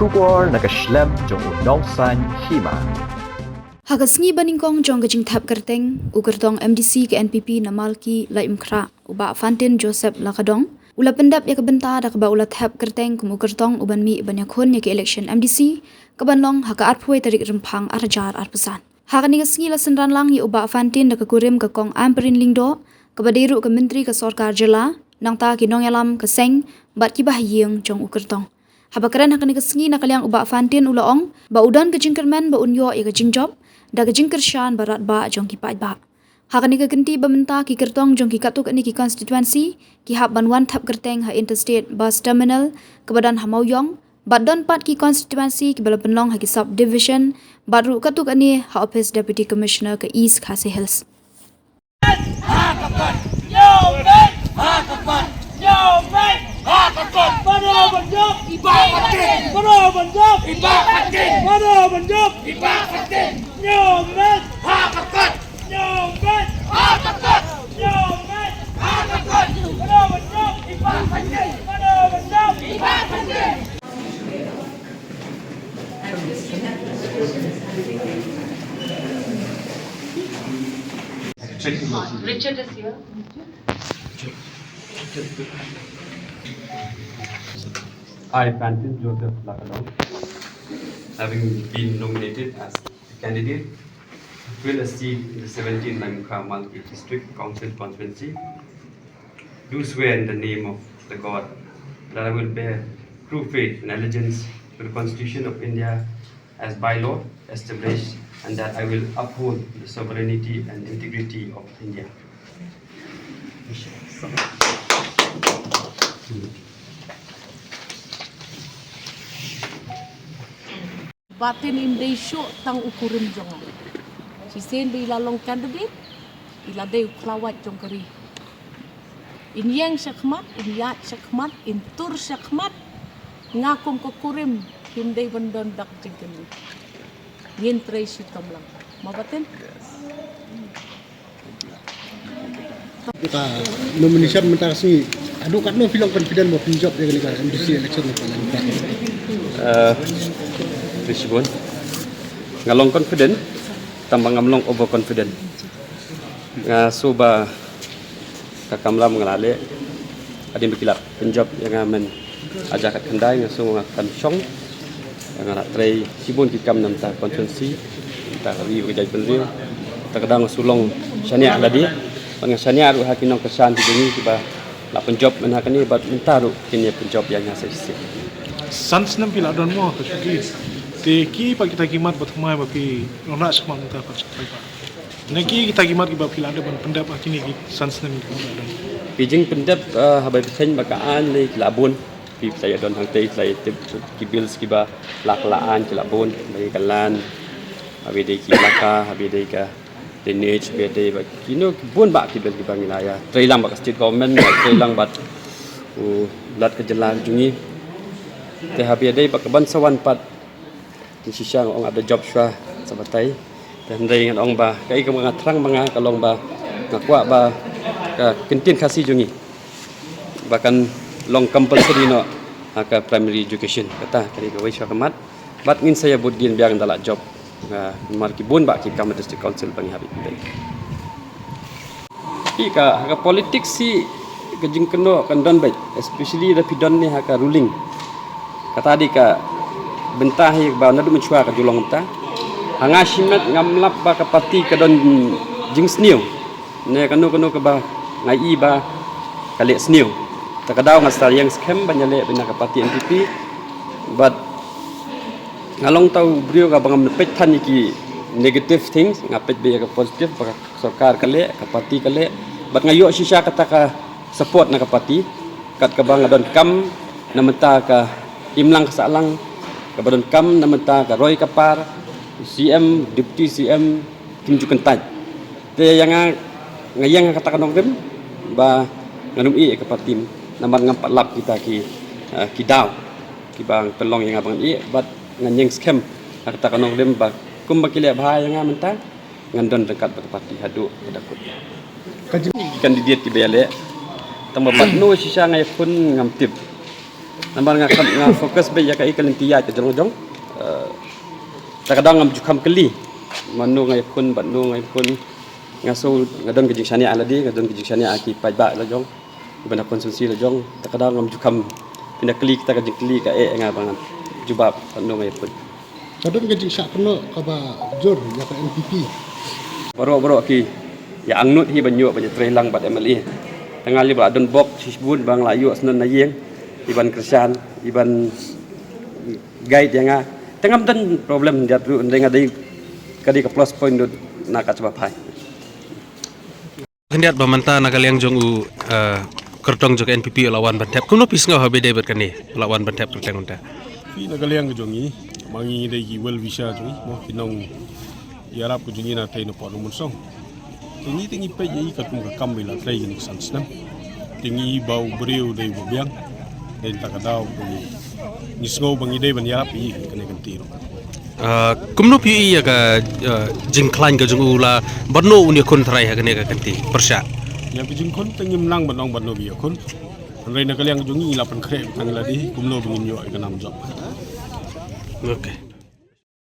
Shubor nakaslem jong unongsan hima. Hagasngi baningkong jong gajing thap kerteng ukertong MDC ke NPP namalki laim kra uba Fantin Joseph lakadong ula pendap ya kebenta dak ba ula thap kerteng kum ukertong uban mi banyakhon ya ke election MDC kebanlong haka arpoi tarik rempang arjar arpesan hakani gasngi la senran lang ya uba Fantin dak kurim ke kong amperin lingdo kebaderu ke menteri ke sorkar jela nang ta kinong yalam ke seng bat kibah yeng jong ukertong habakaran hakani gasngi nakaliang uba Fantin ula ong ba udan ke jingkerman ba unyo ya ke jingjob da ke jingkershan barat ba jong ki pai ba hakani ke genti bementa ki kertong jong ki katuk ni ki constituency ki hab banwan thap kerteng ha interstate bus terminal ke badan hamauyong badon pat ki constituency ki bala penlong ha ki subdivision baru katuk ani ha office deputy commissioner ke east khase hills Richard is here. I, Fantin Joseph Lakadong, having been nominated as a candidate to fill a seat in the 17th Naimukha Malki District Council constituency, do swear in the name of the God that I will bear true faith and allegiance to the Constitution of India as by law established, and that I will uphold the sovereignty and integrity of India. Batin indai syok tang ukurim jongan. Sisen di lalong candidate, ila deu klawat jong keri. In yang syakmat, in yat syakmat, in tur syakmat, ngakum kukurim hindai bandon dak jengkeni. Yin tray syutam lang. Mabatin? Kita nominasi mentara sini. Aduh kan no film confident mau pinjam dia kali MDC election lepas lagi. Risibon ngalong confident tambang ngamlong overconfident nga suba kakamlam ngalale adim bikilap penjob yang amen ajakat kendai nga sunga kan syong yang nak try sibun kikam nam ta konsensi ta ri gajai penriu ta kadang sulong syania ladi pang syania ru hakinong kesan di dini tiba la penjob men hakani bat mentaru kini penjob yang asisi sans nam pila don mo to syuki Teki pagi kita kimat bertemu bapi ronak semua muka pas apa. Neki kita kimat kita pila ada pendap kini sans nem kita ada. Pijing pendap habai pesen bakaan le kilabun pi saya don hang tei saya tip kibil skiba laklaan kilabun bagi kalan habi dei kilaka habi dei ka denage habi dei ba kino bun ba kibil ki bangilaya trailang ba state government trailang bat lat ke jelan jungi te habi dei ba keban sawan pat sisya orang ada job syah sabatai dan dari orang ba kai ke mengatrang manga kalong ba ngakwa ba ka kentin kasih jungi bahkan long compulsory no ka primary education kata kali ke wiswa kemat bat ngin saya budin biang dalak job mar ki bun ba ki kam district council bang habib dai ka politik si kejing keno kan don baik especially the pidon ni ka ruling kata di ka bentah yang ba nadu mencuak ke julong ta hanga simet ngamlap ba ka parti ka don jing sniu ne kanu ke ba ngai ba kale sniu ta kadau ngasal yang scam banyale bina ka parti NPP but ngalong tau brio ka bangam pet than ki negative things ngapet be ka positive ba sarkar kale ka parti kale but ngayo sisya kata ka support na ka parti kat ka bang don kam namenta ka imlang kasalang kebadan kam namenta ka Roy Kapar CM Deputy CM tunjukan taj te yang ngayang kata kanong dem ba nganum i ka patim naman ngampat lap kita ki daw ki bang pelong yang abang i bat nganyeng scam kata kanong dem ba kum bakile bahaya nga menta ngandon dekat berpati hadu kedakut kandidat ki bele tambah batno sisa ngai pun ngamtip Nambar nga fokus be ya ka ikalin tiya ke jong jong. Kadang ngam jukam keli. Manu ngai pun banu ngai pun ngaso ngadon ke jingsani ala di ngadon ke jingsani aki pai ba la jong. Bana konsumsi la jong. Kadang ngam jukam pindah keli kita ke jengkeli ka nga bangan jubab banu ngai pun. Kadon ke jing sak kena ka ba jor ya ka NPP. Baro ki ya angnut hi banyu banyak trelang bat MLE. Tengah li ba adon bok sisbun bang layu asnan na yeng. Iban Kristian, iban guide yang tengah dan problem dia tu dengan ada kadi ke plus point dut nak coba pai. Hendak bamanta nakaliang jong kertong jok NPP lawan bantap. Kuno pisngau habede berkani lawan bantap kerteng unta. Pi nakaliang jongi mangi dei wel visa jongi mo pinong yarap ko jongi na tay no pano munsong. Tingi pe yi kat mo ka kambil at lay ni sansnam. Tingi bau breu dei bobiang. Dan takadaw ko ni sngo bangi dei ban yarap yi kane kan tiro. Kumno pi ya ka jingklan ka jong ula barno unia kon trai ha kane ka kanti persya. Ya bijing kon tengim lang banong banno biya kon. Anray nakaliang jongi ilapan kre tangila di kumno bangin yo ay kanam job. Okay.